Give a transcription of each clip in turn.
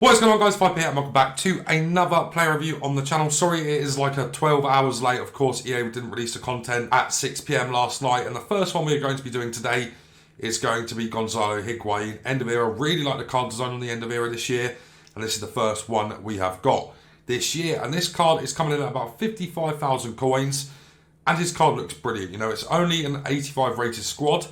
What is going on, guys? 5 here and welcome back to another player review on the channel. Sorry it is like a 12 hours late. Of course, EA didn't release the content at 6 PM last night, and the first one we're going to be doing today is going to be Gonzalo Higuain, end of era. Really like the card design on the end of era this year, and this is the first one we have got this year. And this card is coming in at about 55,000 coins, and his card looks brilliant. You know, it's only an 85 rated squad.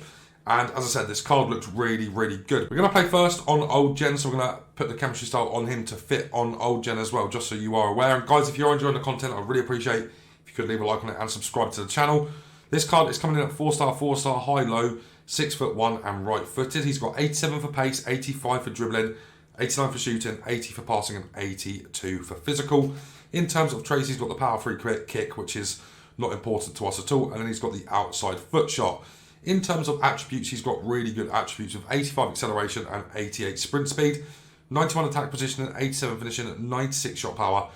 And as I said, this card looks really, really good. We're going to play first on old gen, so we're going to put the chemistry style on him to fit on old gen as well, just so you are aware. And guys, if you're enjoying the content, I'd really appreciate if you could leave a like on it and subscribe to the channel. This card is coming in at 4-star, 4-star, high-low, 6'1" and right-footed. He's got 87 for pace, 85 for dribbling, 89 for shooting, 80 for passing, and 82 for physical. In terms of traits, he's got the power-free kick, which is not important to us at all. And then he's got the outside foot shot. In terms of attributes, he's got really good attributes of 85 acceleration and 88 sprint speed, 91 attack positioning, 87 finishing, 96 shot power,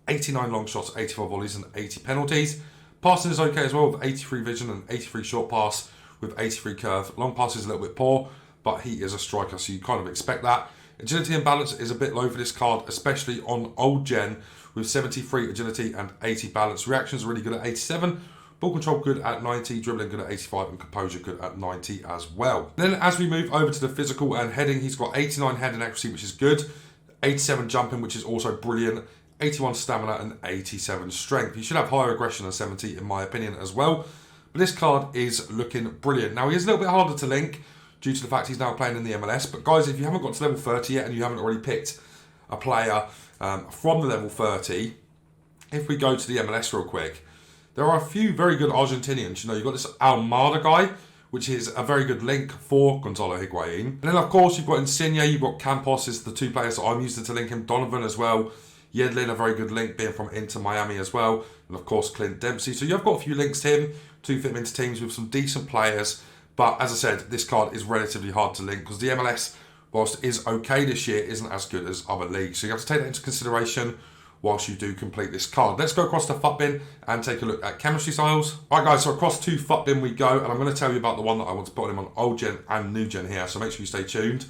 89 long shots, 84 volleys and 80 penalties. Passing is okay as well with 83 vision and 83 short pass with 83 curve. Long pass is a little bit poor, but he is a striker, so you kind of expect that. Agility and balance is a bit low for this card, especially on old gen with 73 agility and 80 balance. Reactions are really good at 87. Ball control good at 90, dribbling good at 85, and composure good at 90 as well. Then as we move over to the physical and heading, he's got 89 heading accuracy, which is good, 87 jumping, which is also brilliant, 81 stamina, and 87 strength. He should have higher aggression than 70, in my opinion, as well. But this card is looking brilliant. Now, he is a little bit harder to link due to the fact he's now playing in the MLS. But guys, if you haven't got to level 30 yet and you haven't already picked a player from the level 30, if we go to the MLS real quick, there are a few very good Argentinians. You know, you've got this Almada guy, which is a very good link for Gonzalo Higuain. And then, of course, you've got Insigne, you've got Campos, is the two players that I'm using to link him. Donovan as well. Yedlin, a very good link, being from Inter Miami as well. And, of course, Clint Dempsey. So you've got a few links to him to fit him into teams with some decent players. But, as I said, this card is relatively hard to link because the MLS, whilst is okay this year, isn't as good as other leagues. So you have to take that into consideration whilst you do complete this card. Let's go across to FUT bin and take a look at chemistry styles. Alright guys, so across to FUT bin we go, and I'm going to tell you about the one that I want to put him on old gen and new gen here, so make sure you stay tuned.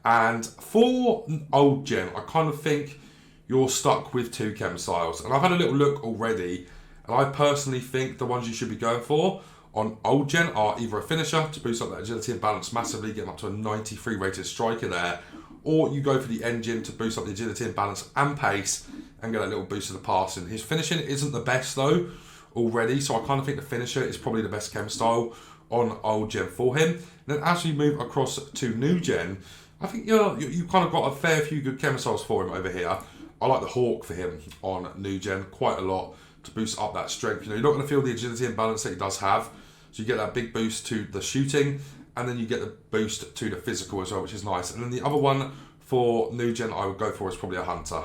And for old gen, I kind of think you're stuck with two chem styles, and I've had a little look already, and I personally think the ones you should be going for on old gen are either a finisher to boost up that agility and balance massively, getting up to a 93 rated striker there, or you go for the engine to boost up the agility and balance and pace and get a little boost of the passing. His finishing isn't the best though already, so I kind of think the finisher is probably the best chem style on old gen for him. And then as we move across to new gen, I think you kind of got a fair few good chem styles for him over here. I like the Hawk for him on new gen quite a lot to boost up that strength. You know, you're not going to feel the agility and balance that he does have, so you get that big boost to the shooting, and then you get the boost to the physical as well, which is nice. And then the other one for new gen I would go for is probably a Hunter.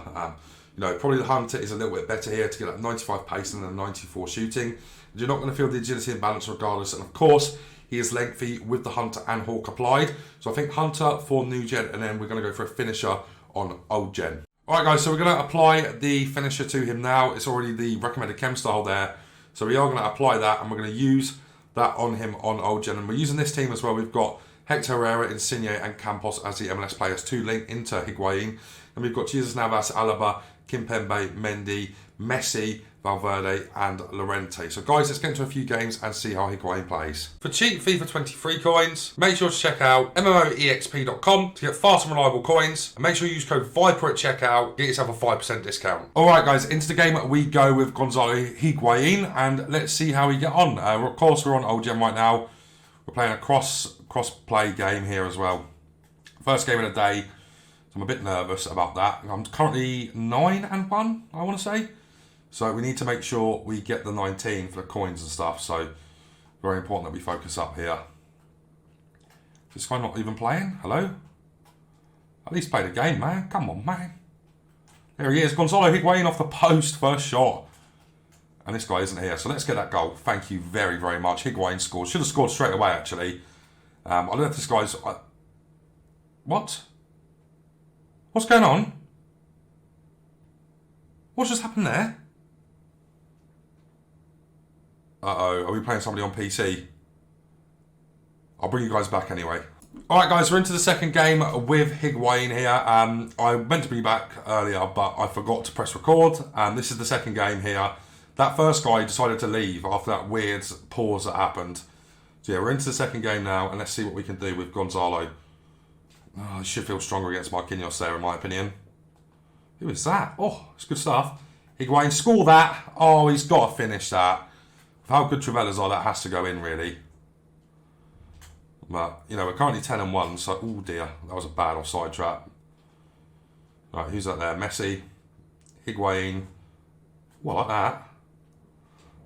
You know, probably the Hunter is a little bit better here to get that 95 pace and then 94 shooting. You're not going to feel the agility and balance regardless. And of course, he is lengthy with the Hunter and Hawk applied. So I think Hunter for new gen, and then we're going to go for a finisher on old gen. Alright guys, so we're going to apply the finisher to him now. It's already the recommended chem style there. So we are going to apply that, and we're going to use that on him on old gen. And we're using this team as well. We've got Hector Herrera, Insigne and Campos as the MLS players to link into Higuain. And we've got Jesus Navas, Alaba, Kimpembe, Mendy, Messi, Valverde and Llorente. So guys, let's get into a few games and see how Higuain plays. For cheap FIFA 23 coins, make sure to check out MMOEXP.com to get fast and reliable coins. And make sure you use code VIPER at checkout, get yourself a 5% discount. Alright guys, into the game we go with Gonzalo Higuain, and let's see how we get on. Of course, we're on old gen right now. We're playing a cross-play game here as well. First game of the day. So I'm a bit nervous about that. I'm currently 9-1, I want to say. So we need to make sure we get the 19 for the coins and stuff. So very important that we focus up here. Is this guy not even playing? Hello? At least play the game, man. Come on, man. There he is. Gonzalo Higuain off the post, first shot. And this guy isn't here. So let's get that goal. Thank you very, very much. Higuain scored. Should have scored straight away, actually. I don't know if this guy's... What? What's going on? What's just happened there? Uh-oh, are we playing somebody on PC? I'll bring you guys back anyway. Alright guys, we're into the second game with Higuain here. I meant to bring you back earlier, but I forgot to press record. This is the second game here. That first guy decided to leave after that weird pause that happened. So yeah, we're into the second game now, and let's see what we can do with Gonzalo. Oh, he should feel stronger against Marquinhos there, in my opinion. Who is that? Oh, it's good stuff. Higuain, score that. Oh, he's got to finish that. With how good Trevellas are, that has to go in, really. But, you know, we're currently 10-1, so, oh dear, that was a bad offside trap. Right, who's that there? Messi, Higuain. Well, like that.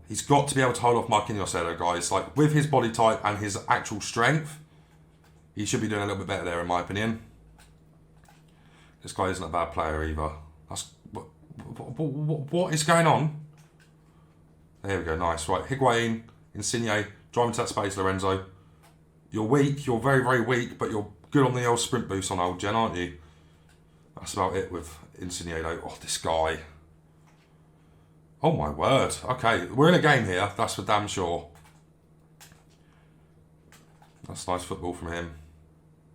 He's got to be able to hold off Marquinhos there, though, guys. Like, with his body type and his actual strength, he should be doing a little bit better there, in my opinion. This guy isn't a bad player either. That's, what is going on? There we go, nice. Right, Higuain, Insigne, drive into that space, Lorenzo. You're weak, you're very, very weak, but you're good on the old sprint boost on old Gen, aren't you? That's about it with Insigne, though. Oh, this guy. Oh, my word. Okay, we're in a game here. That's for damn sure. That's nice football from him.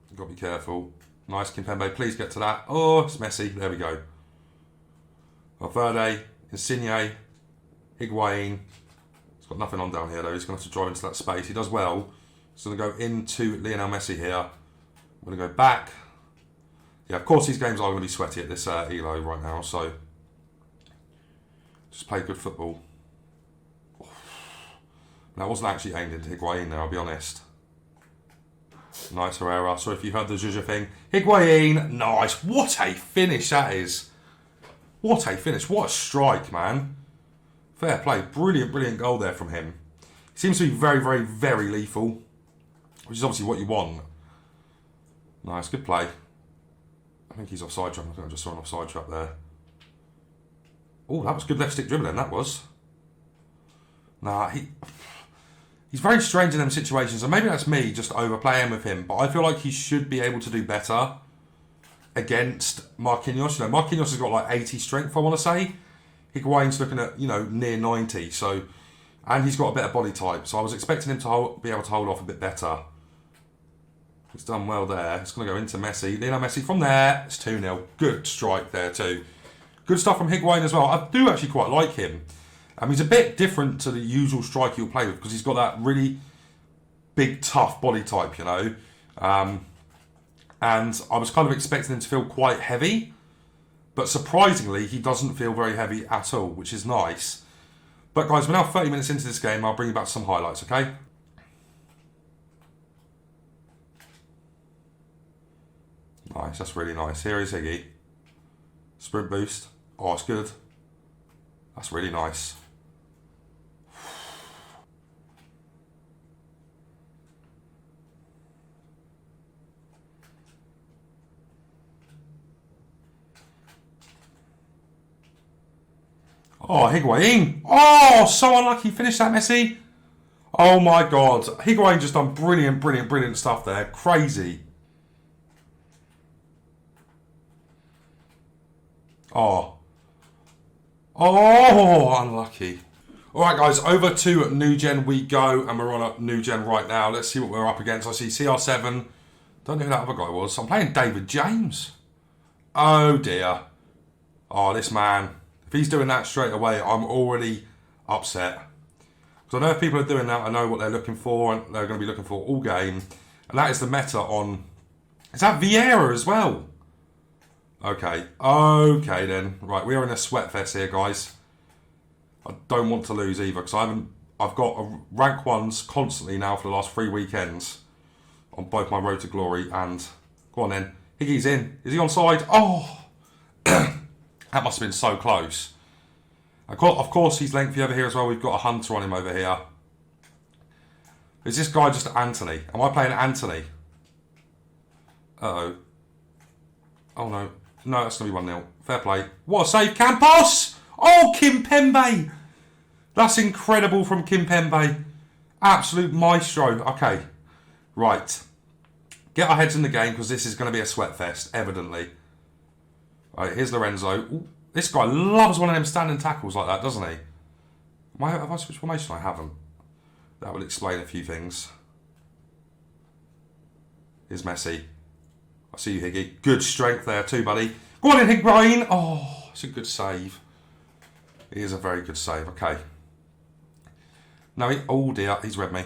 You've got to be careful. Nice, Kimpembe. Please get to that. Oh, it's Messi. There we go. Valverde, Insigne, Higuain. He's got nothing on down here, though. He's going to have to drive into that space. He does well. He's going to go into Lionel Messi here. I'm going to go back. Yeah, of course, these games are going to be sweaty at this ELO right now, so just play good football. Oh. That wasn't actually aimed into Higuain there, I'll be honest. Nice, Herrera. Sorry if you heard the Zuzha thing. Higuain, nice. What a finish that is. What a finish. What a strike, man. Fair play. Brilliant, brilliant goal there from him. He seems to be very, very, very lethal, which is obviously what you want. Nice, good play. I think he's offside trap. I think I just saw an offside trap there. Oh, that was good left stick dribbling, that was. Nah, he's very strange in them situations, and maybe that's me just overplaying with him, but I feel like he should be able to do better against Marquinhos. You know, Marquinhos has got like 80 strength, I want to say. Higuain's looking at, you know, near 90, so, and he's got a better body type, so I was expecting him to be able to hold off a bit better. He's done well there. It's going to go into Messi. Lionel Messi from there. It's 2-0. Good strike there too. Good stuff from Higuain as well. I do actually quite like him. He's a bit different to the usual striker you'll play with because he's got that really big, tough body type, you know. And I was kind of expecting him to feel quite heavy. But surprisingly, he doesn't feel very heavy at all, which is nice. But guys, we're now 30 minutes into this game. I'll bring you back some highlights, okay? Nice, that's really nice. Here is Higgy. Sprint boost. Oh, it's good. That's really nice. Oh, Higuain. Oh, so unlucky. Finish that, Messi. Oh, my God. Higuain just done brilliant, brilliant, brilliant stuff there. Crazy. Oh. Oh, unlucky. Alright guys, over to New Gen we go, and we're on a New Gen right now. Let's see what we're up against. I see CR7. Don't know who that other guy was. I'm playing David James. Oh dear. Oh, this man. If he's doing that straight away, I'm already upset. Because I know if people are doing that, I know what they're looking for, and they're going to be looking for all game. And that is the meta on... Is that Vieira as well? Okay, okay then. Right, we are in a sweat fest here, guys. I don't want to lose either because I've got rank ones constantly now for the last 3 weekends on both my road to glory and go on then. Higgy's in. Is he onside? Oh, that must have been so close. Of course, he's lengthy over here as well. We've got a hunter on him over here. Is this guy just Anthony? Am I playing Anthony? Uh-oh. Oh no. No, that's going to be 1-0. Fair play. What a save. Campos! Oh, Kimpembe! That's incredible from Kimpembe. Absolute maestro. Okay. Right. Get our heads in the game because this is going to be a sweat fest, evidently. Right, here's Lorenzo. Ooh, this guy loves one of them standing tackles like that, doesn't he? Have I switched formation? I haven't. That will explain a few things. Here's Messi. I see you, Higgy. Good strength there too, buddy. Go on in, Higuain. Oh, it's a good save. It is a very good save. Okay. No, oh dear, he's read me.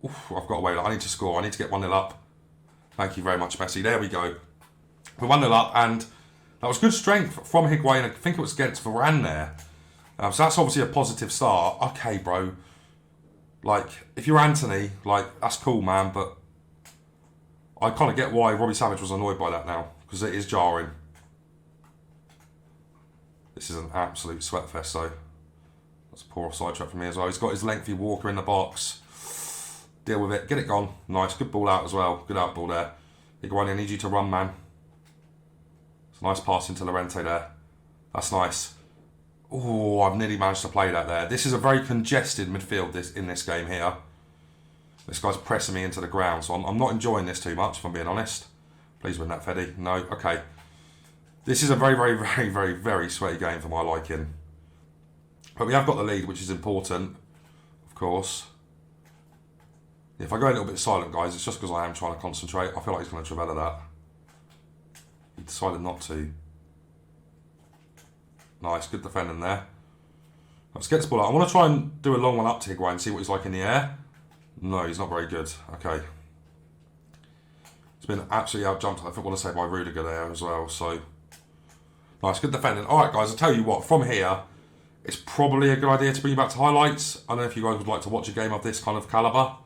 Oof, I've got to wait. I need to score. I need to get 1-0 up. Thank you very much, Messi. There we go. We're 1-0 up, and that was good strength from Higuain. I think it was against Varane there. So that's obviously a positive start. Okay, bro. Like, if you're Anthony, like, that's cool, man, but I kind of get why Robbie Savage was annoyed by that now, because it is jarring. This is an absolute sweatfest, though. That's a poor offside trap from me as well. He's got his lengthy walker in the box. Deal with it. Get it gone. Nice. Good ball out as well. Good out ball there. Higuain, I need you to run, man. It's a nice pass into Llorente there. That's nice. Oh, I've nearly managed to play that there. This is a very congested midfield in this game here. This guy's pressing me into the ground, so I'm not enjoying this too much, if I'm being honest. Please win that, Feddy. No, okay. This is a very, very, very, very, very sweaty game for my liking. But we have got the lead, which is important, of course. If I go a little bit silent, guys, it's just because I am trying to concentrate. I feel like he's going to Trivella that. He decided not to. Nice, good defending there. Let's get this ball out. I want to try and do a long one up to Higuain and see what he's like in the air. No, he's not very good. Okay. It's been absolutely out-jumped, I want to say, by Rudiger there as well. So, nice, good defending. All right, guys, I'll tell you what. From here, it's probably a good idea to bring you back to highlights. I don't know if you guys would like to watch a game of this kind of calibre.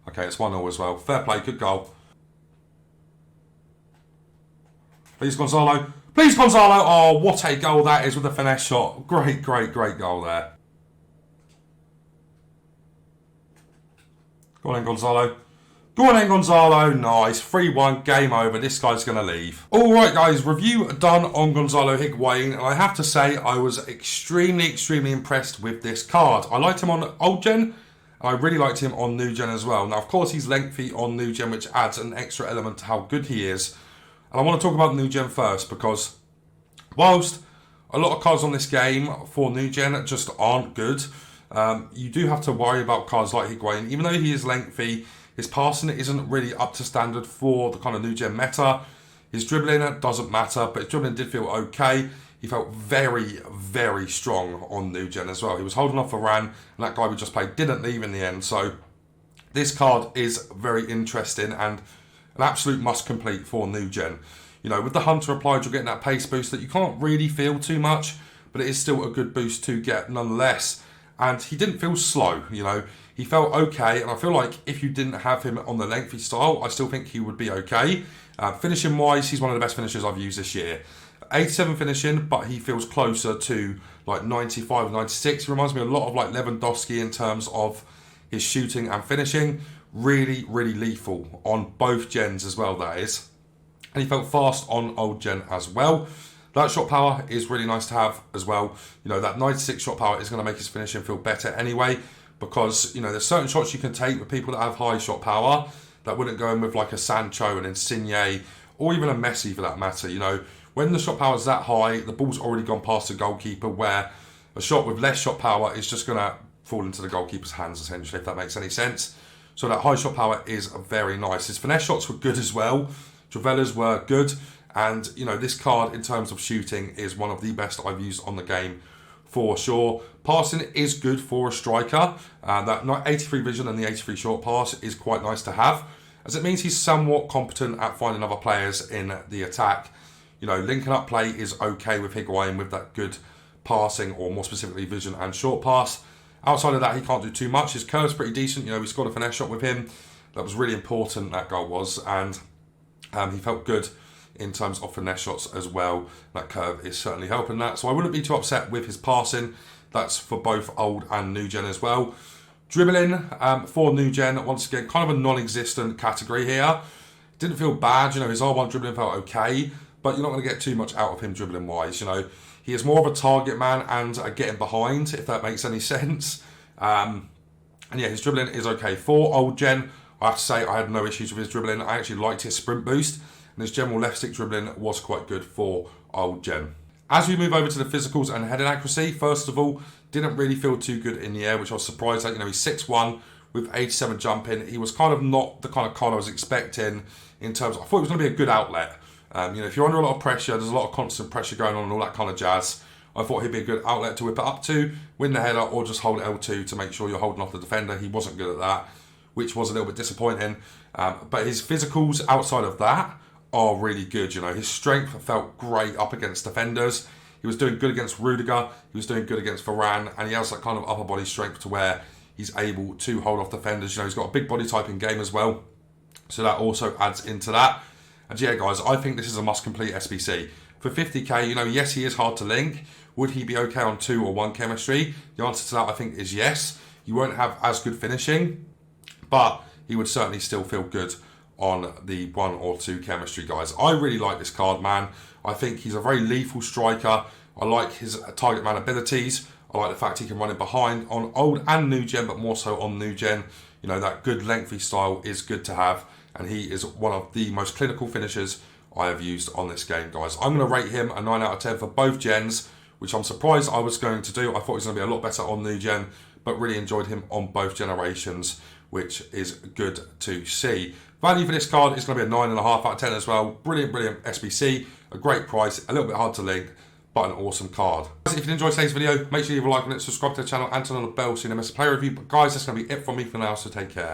Okay, it's 1-0 as well. Fair play, good goal. Please, Gonzalo. Please, Gonzalo. Oh, what a goal that is with a finesse shot. Great, great, great goal there. Go on in, Gonzalo. Go on in, Gonzalo. Nice. 3-1. Game over. This guy's going to leave. All right, guys. Review done on Gonzalo Higuain. And I have to say, I was extremely, extremely impressed with this card. I liked him on old gen. I really liked him on new gen as well. Now, of course, he's lengthy on new gen, which adds an extra element to how good he is. And I want to talk about new gen first, because whilst a lot of cards on this game for new gen just aren't good, you do have to worry about cards like Higuain. Even though he is lengthy, his passing isn't really up to standard for the kind of new gen meta. His dribbling doesn't matter, but his dribbling did feel okay. He felt very, very strong on new gen as well. He was holding off Varane, and that guy we just played didn't leave in the end. So this card is very interesting and an absolute must complete for new gen. You know, with the Hunter applied, you're getting that pace boost that you can't really feel too much, but it is still a good boost to get nonetheless. And he didn't feel slow, you know. He felt okay, and I feel like if you didn't have him on the lengthy style, I still think he would be okay. Finishing wise, he's one of the best finishers I've used this year. 87 finishing, but he feels closer to like 95, 96. He reminds me a lot of like Lewandowski in terms of his shooting and finishing. Really, really lethal on both gens as well, that is. And he felt fast on old gen as well. That shot power is really nice to have as well. You know, that 96 shot power is going to make his finishing feel better anyway, because, you know, there's certain shots you can take with people that have high shot power that wouldn't go in with like a Sancho, an Insigne, or even a Messi for that matter. You know, when the shot power is that high, the ball's already gone past the goalkeeper, where a shot with less shot power is just going to fall into the goalkeeper's hands, essentially, if that makes any sense. So that high shot power is very nice. His finesse shots were good as well. Trivella's were good. And, you know, this card, in terms of shooting, is one of the best I've used on the game for sure. Passing is good for a striker. That 83 vision and the 83 short pass is quite nice to have, as it means he's somewhat competent at finding other players in the attack. You know, linking up play is okay with Higuain with that good passing, or more specifically vision and short pass. Outside of that, he can't do too much. His curve's pretty decent. You know, we scored a finesse shot with him. That was really important, that goal was. And he felt good in terms of finesse shots as well. That curve is certainly helping that. So I wouldn't be too upset with his passing. That's for both old and new gen as well. Dribbling for new gen, once again, kind of a non-existent category here. Didn't feel bad. You know, his R1 dribbling felt okay, but you're not going to get too much out of him dribbling wise. You know, he is more of a target man and a getting behind, if that makes any sense. And yeah, his dribbling is okay. For old gen, I have to say I had no issues with his dribbling. I actually liked his sprint boost, and his general left stick dribbling was quite good for old gen. As we move over to the physicals and heading accuracy, first of all, didn't really feel too good in the air, which I was surprised at. You know, he's 6'1", with 87 jumping. He was kind of not the kind of card I was expecting in terms of, I thought it was going to be a good outlet. If you're under a lot of pressure, there's a lot of constant pressure going on and all that kind of jazz. I thought he'd be a good outlet to whip it up to, win the header, or just hold L2 to make sure you're holding off the defender. He wasn't good at that, which was a little bit disappointing. But his physicals outside of that are really good. His strength felt great up against defenders. He was doing good against Rudiger. He was doing good against Varane, and he has that kind of upper body strength to where he's able to hold off defenders. He's got a big body type in game as well, so that also adds into that. And yeah, guys, I think this is a must-complete SBC. For 50k, yes, he is hard to link. Would he be okay on 2 or 1 chemistry? The answer to that, I think, is yes. You won't have as good finishing, but he would certainly still feel good on the 1 or 2 chemistry, guys. I really like this card, man. I think he's a very lethal striker. I like his target man abilities. I like the fact he can run it behind on old and new gen, but more so on new gen. That good lengthy style is good to have, and he is one of the most clinical finishers I have used on this game, guys. I'm going to rate him a 9 out of 10 for both gens, which I'm surprised I was going to do. I thought he was going to be a lot better on new gen, but really enjoyed him on both generations, which is good to see. Value for this card is going to be a 9.5 out of 10 as well. Brilliant SBC, a great price, a little bit hard to link, but an awesome card. If you did enjoy today's video, make sure you leave a like on it, subscribe to the channel, and turn on the bell so you don't miss a player review. But guys, that's going to be it from me for now, so take care.